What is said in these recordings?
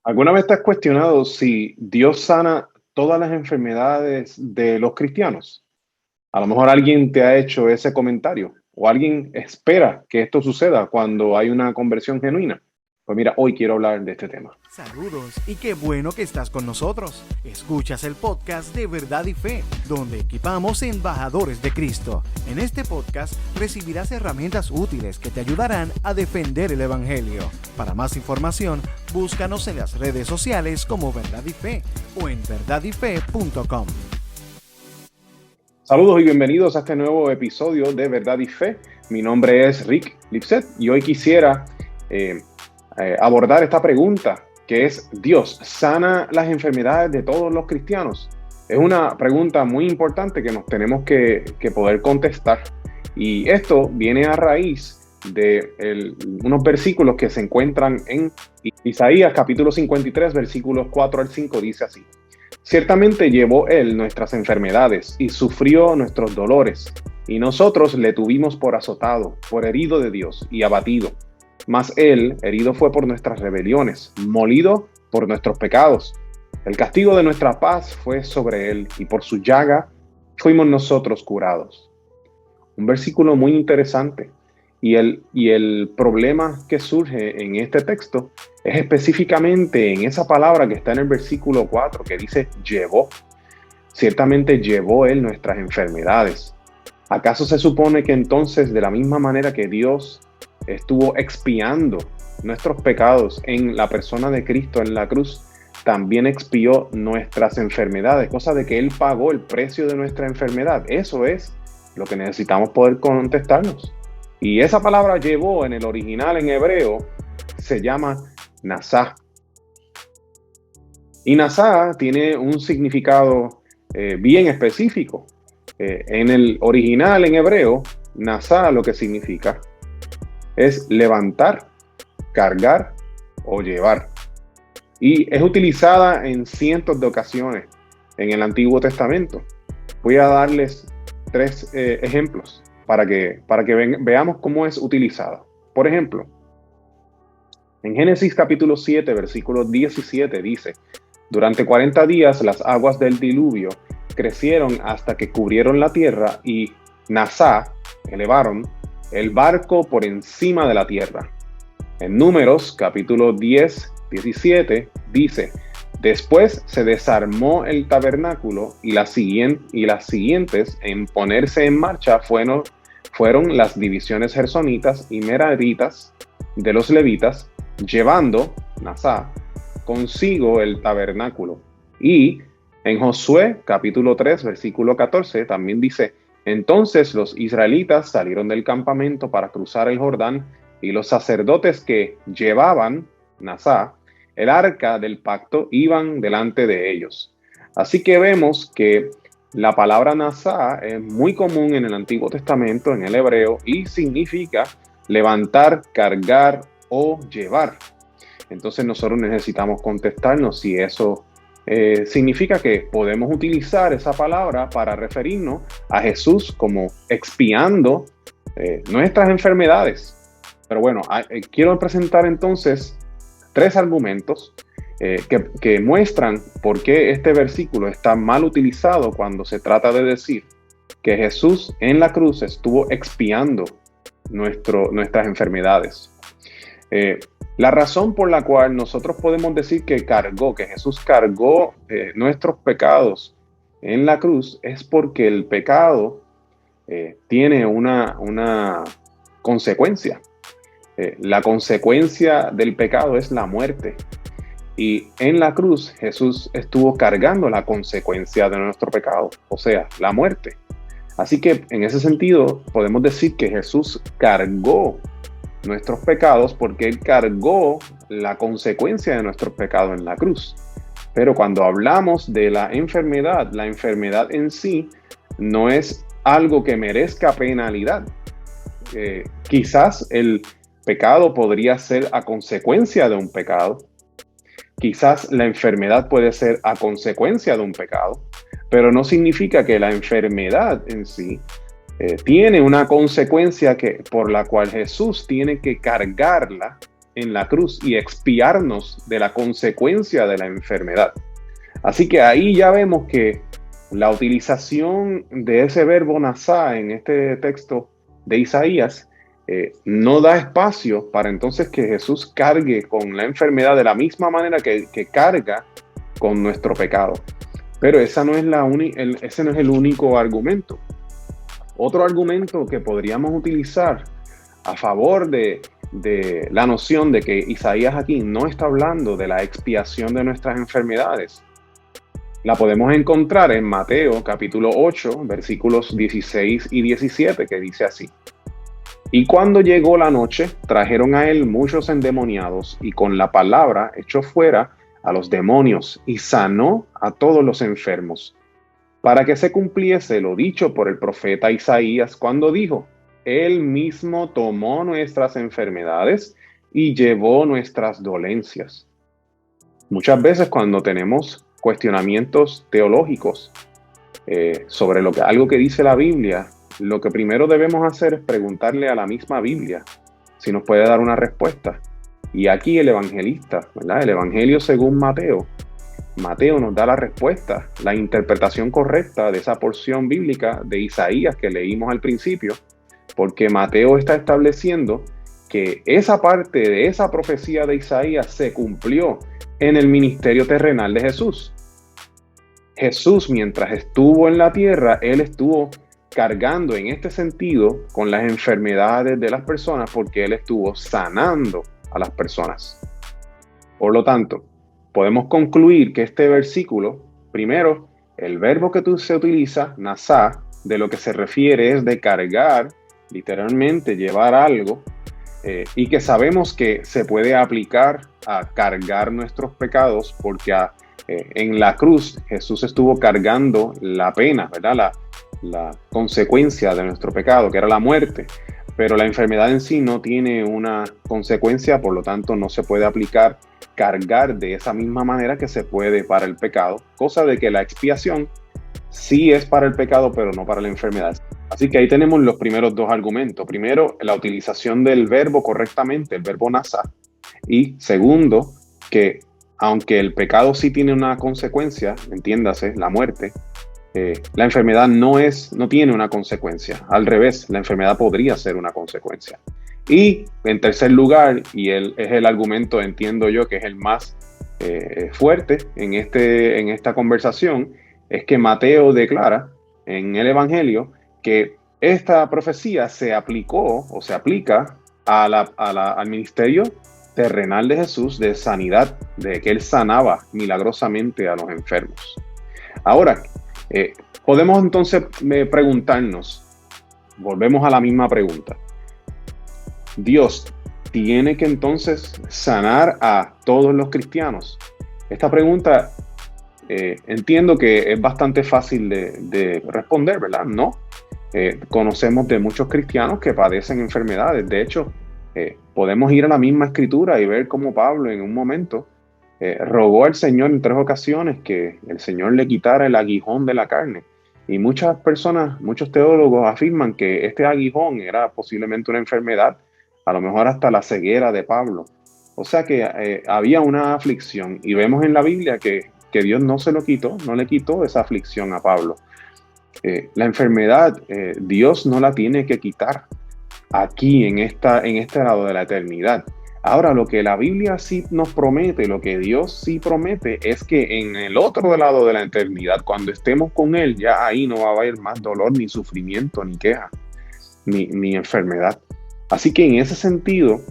¿Alguna vez te has cuestionado si Dios sana todas las enfermedades de los cristianos? A lo mejor alguien te ha hecho ese comentario o alguien espera que esto suceda cuando hay una conversión genuina. Pues mira, hoy quiero hablar de este tema. Saludos y qué bueno que estás con nosotros. Escuchas el podcast de Verdad y Fe, donde equipamos embajadores de Cristo. En este podcast recibirás herramientas útiles que te ayudarán a defender el Evangelio. Para más información, búscanos en las redes sociales como Verdad y Fe o en verdadyfe.com. Saludos y bienvenidos a este nuevo episodio de Verdad y Fe. Mi nombre es Rick Lipset y hoy quisiera abordar esta pregunta que es: ¿Dios sana las enfermedades de todos los cristianos? Es una pregunta muy importante que nos tenemos que poder contestar, y esto viene a raíz de unos versículos que se encuentran en Isaías capítulo 53, versículos 4 al 5. Dice así: Ciertamente llevó Él nuestras enfermedades y sufrió nuestros dolores, y nosotros le tuvimos por azotado, por herido de Dios y abatido. Mas Él herido fue por nuestras rebeliones, molido por nuestros pecados. El castigo de nuestra paz fue sobre Él, y por su llaga fuimos nosotros curados. Un versículo muy interesante. Y el problema que surge en este texto es específicamente en esa palabra que está en el versículo 4, que dice llevó. Ciertamente llevó Él nuestras enfermedades. ¿Acaso se supone que entonces, de la misma manera que Dios estuvo expiando nuestros pecados en la persona de Cristo en la cruz, también expió nuestras enfermedades? Cosa de que Él pagó el precio de nuestra enfermedad. Eso es lo que necesitamos poder contestarnos. Y esa palabra llevó en el original en hebreo se llama nasá. Y nasá tiene un significado bien específico. En el original en hebreo, nasá lo que significa es levantar, cargar o llevar. Y es utilizada en cientos de ocasiones en el Antiguo Testamento. Voy a darles tres ejemplos para que veamos cómo es utilizada. Por ejemplo, en Génesis capítulo 7, versículo 17 dice: Durante 40 días las aguas del diluvio crecieron hasta que cubrieron la tierra, y nasá, elevaron el barco por encima de la tierra. En Números capítulo 10, 17 dice: Después se desarmó el tabernáculo, y las siguientes en ponerse en marcha fueron las divisiones gersonitas y meraritas de los levitas, llevando, nasá, consigo el tabernáculo. Y en Josué capítulo 3, versículo 14 también dice: Entonces los israelitas salieron del campamento para cruzar el Jordán, y los sacerdotes que llevaban, nasá, el arca del pacto, iban delante de ellos. Así que vemos que la palabra nasá es muy común en el Antiguo Testamento, en el hebreo, y significa levantar, cargar o llevar. Entonces nosotros necesitamos contestarnos si eso significa que podemos utilizar esa palabra para referirnos a Jesús como expiando nuestras enfermedades. Pero bueno, quiero presentar entonces tres argumentos que muestran por qué este versículo está mal utilizado cuando se trata de decir que Jesús en la cruz estuvo expiando nuestras enfermedades. La razón por la cual nosotros podemos decir que Jesús cargó nuestros pecados en la cruz es porque el pecado tiene una consecuencia. La consecuencia del pecado es la muerte. Y en la cruz Jesús estuvo cargando la consecuencia de nuestro pecado, o sea, la muerte. Así que en ese sentido podemos decir que Jesús cargó nuestros pecados porque Él cargó la consecuencia de nuestros pecados en la cruz. Pero cuando hablamos de la enfermedad en sí no es algo que merezca penalidad. Quizás el pecado podría ser a consecuencia de un pecado. Quizás la enfermedad puede ser a consecuencia de un pecado, pero no significa que la enfermedad en sí tiene una consecuencia por la cual Jesús tiene que cargarla en la cruz y expiarnos de la consecuencia de la enfermedad. Así que ahí ya vemos que la utilización de ese verbo nasá en este texto de Isaías no da espacio para entonces que Jesús cargue con la enfermedad de la misma manera que carga con nuestro pecado. Pero ese no es el único argumento. Otro argumento que podríamos utilizar a favor de la noción de que Isaías aquí no está hablando de la expiación de nuestras enfermedades, la podemos encontrar en Mateo capítulo 8, versículos 16 y 17, que dice así: Y cuando llegó la noche, trajeron a él muchos endemoniados, y con la palabra echó fuera a los demonios, y sanó a todos los enfermos, para que se cumpliese lo dicho por el profeta Isaías, cuando dijo: Él mismo tomó nuestras enfermedades y llevó nuestras dolencias. Muchas veces cuando tenemos cuestionamientos teológicos sobre algo que dice la Biblia, lo que primero debemos hacer es preguntarle a la misma Biblia si nos puede dar una respuesta. Y aquí el evangelista, ¿verdad? El evangelio según Mateo nos da la respuesta, la interpretación correcta de esa porción bíblica de Isaías que leímos al principio, porque Mateo está estableciendo que esa parte de esa profecía de Isaías se cumplió en el ministerio terrenal de Jesús. Jesús, mientras estuvo en la tierra, él estuvo cargando en este sentido con las enfermedades de las personas, porque él estuvo sanando a las personas. Por lo tanto, podemos concluir que este versículo, primero, el verbo que se utiliza, nasá, de lo que se refiere es de cargar, literalmente llevar algo, y que sabemos que se puede aplicar a cargar nuestros pecados, porque en la cruz Jesús estuvo cargando la pena, ¿verdad? La consecuencia de nuestro pecado, que era la muerte. Pero la enfermedad en sí no tiene una consecuencia, por lo tanto no se puede aplicar cargar de esa misma manera que se puede para el pecado, cosa de que la expiación sí es para el pecado, pero no para la enfermedad. Así que ahí tenemos los primeros dos argumentos. Primero, la utilización del verbo correctamente, el verbo nasá. Y segundo, que aunque el pecado sí tiene una consecuencia, entiéndase, la muerte, la enfermedad no tiene una consecuencia. Al revés, la enfermedad podría ser una consecuencia. Y en tercer lugar, y es el argumento, entiendo yo, que es el más fuerte en esta conversación, es que Mateo declara en el Evangelio que esta profecía se aplicó o se aplica al ministerio terrenal de Jesús de sanidad, de que él sanaba milagrosamente a los enfermos. Ahora, podemos entonces preguntarnos, volvemos a la misma pregunta: ¿Dios tiene que entonces sanar a todos los cristianos? Esta pregunta entiendo que es bastante fácil de responder, ¿verdad? No. Conocemos de muchos cristianos que padecen enfermedades. De hecho, podemos ir a la misma escritura y ver cómo Pablo en un momento rogó al Señor en 3 ocasiones que el Señor le quitara el aguijón de la carne. Y muchas personas, muchos teólogos afirman que este aguijón era posiblemente una enfermedad, a lo mejor hasta la ceguera de Pablo. O sea que había una aflicción, y vemos en la Biblia que Dios no se lo quitó, no le quitó esa aflicción a Pablo. La enfermedad, Dios no la tiene que quitar aquí en este lado de la eternidad. Ahora, lo que la Biblia sí nos promete, lo que Dios sí promete, es que en el otro lado de la eternidad, cuando estemos con Él, ya ahí no va a haber más dolor, ni sufrimiento, ni queja, ni enfermedad. Así que en ese sentido,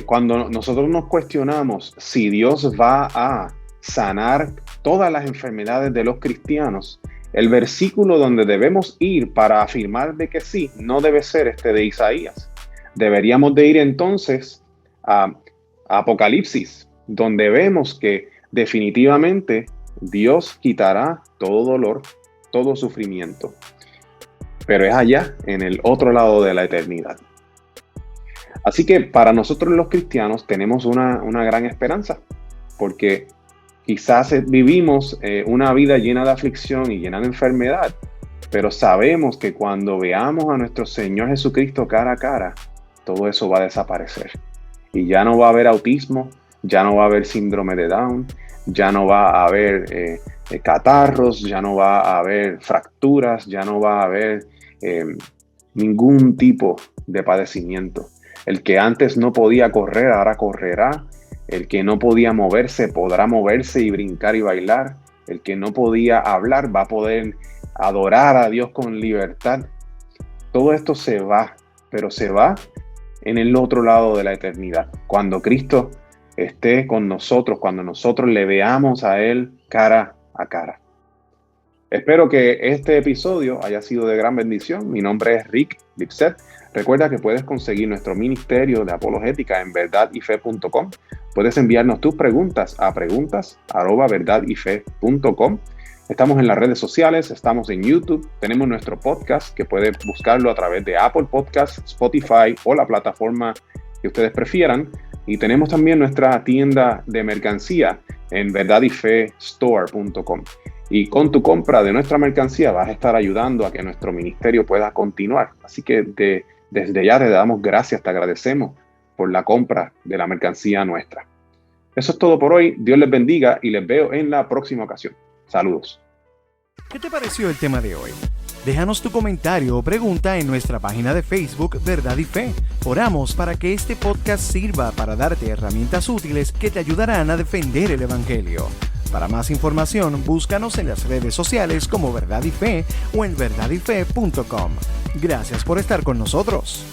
cuando nosotros nos cuestionamos si Dios va a sanar todas las enfermedades de los cristianos, el versículo donde debemos ir para afirmar de que sí, no debe ser este de Isaías. Deberíamos de ir entonces a Apocalipsis, donde vemos que definitivamente Dios quitará todo dolor, todo sufrimiento. Pero es allá, en el otro lado de la eternidad. Así que para nosotros los cristianos tenemos una gran esperanza, porque quizás vivimos una vida llena de aflicción y llena de enfermedad, pero sabemos que cuando veamos a nuestro Señor Jesucristo cara a cara, todo eso va a desaparecer. y ya no va a haber autismo, ya no va a haber síndrome de Down, ya no va a haber catarros, ya no va a haber fracturas, ya no va a haber ningún tipo de padecimiento. El que antes no podía correr, ahora correrá. El que no podía moverse, podrá moverse y brincar y bailar. El que no podía hablar, va a poder adorar a Dios con libertad. Todo esto se va, pero se va en el otro lado de la eternidad. Cuando Cristo esté con nosotros, cuando nosotros le veamos a Él cara a cara. Espero que este episodio haya sido de gran bendición. Mi nombre es Rick Lipset. Recuerda que puedes conseguir nuestro ministerio de apologética en verdadyfe.com. Puedes enviarnos tus preguntas a preguntas@verdadyfe.com. Estamos en las redes sociales, estamos en YouTube, tenemos nuestro podcast que puedes buscarlo a través de Apple Podcasts, Spotify o la plataforma que ustedes prefieran. Y tenemos también nuestra tienda de mercancía en verdadyfestore.com. Y con tu compra de nuestra mercancía vas a estar ayudando a que nuestro ministerio pueda continuar. Así que desde ya te damos gracias, te agradecemos por la compra de la mercancía nuestra. Eso es todo por hoy. Dios les bendiga y les veo en la próxima ocasión. Saludos. ¿Qué te pareció el tema de hoy? Déjanos tu comentario o pregunta en nuestra página de Facebook Verdad y Fe. Oramos para que este podcast sirva para darte herramientas útiles que te ayudarán a defender el Evangelio. Para más información, búscanos en las redes sociales como Verdad y Fe o en verdadyfe.com. Gracias por estar con nosotros.